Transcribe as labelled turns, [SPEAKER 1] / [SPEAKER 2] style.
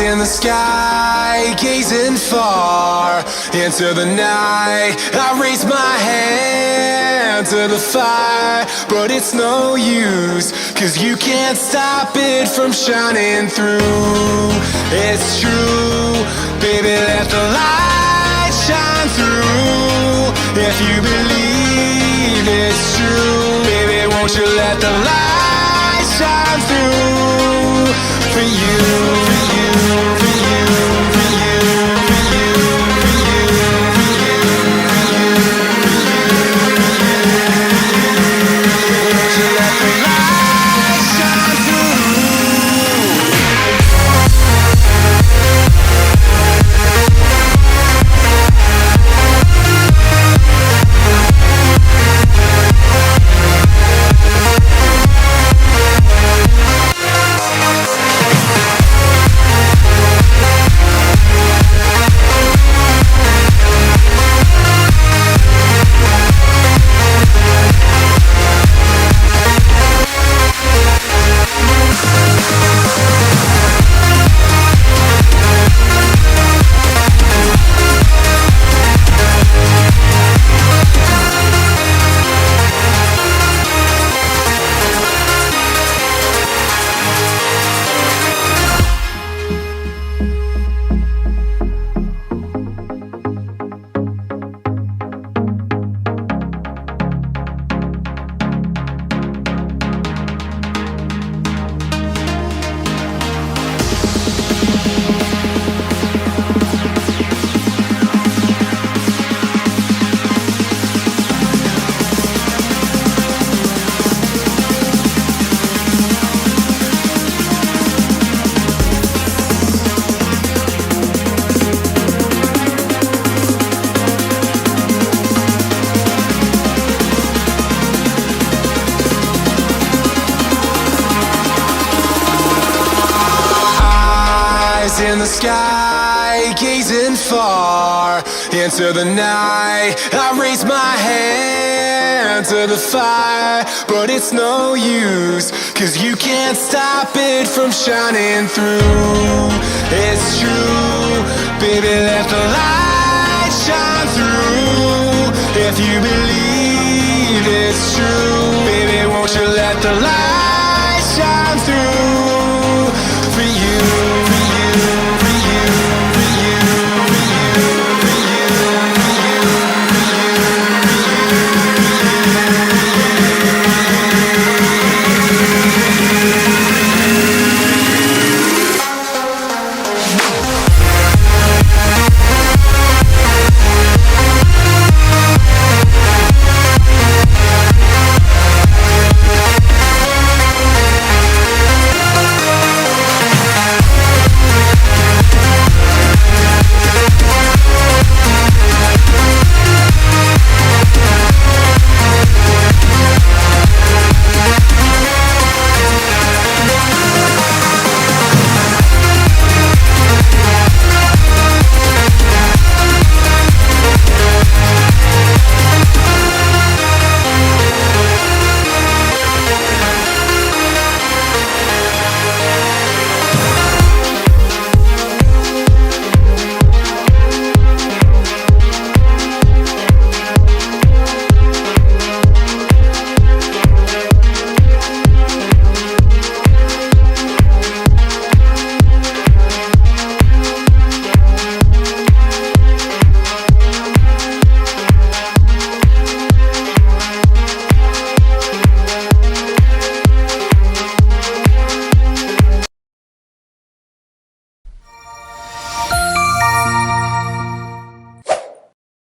[SPEAKER 1] in the sky, gazing far into the night. I raise my hand to the fire, but it's no use, 'cause you can't stop it from shining through. It's true, baby, let the light shine through. If you believe it's true, baby, won't you let the light shine through for you, for you, for you, for you, for you, for you, for you, for you, won't you let the light shine through? In the sky, gazing far into the night. I raise my hand to the fire, but it's no use, 'cause you can't stop it from shining through. It's true, baby, let the light shine through. If you believe it's true,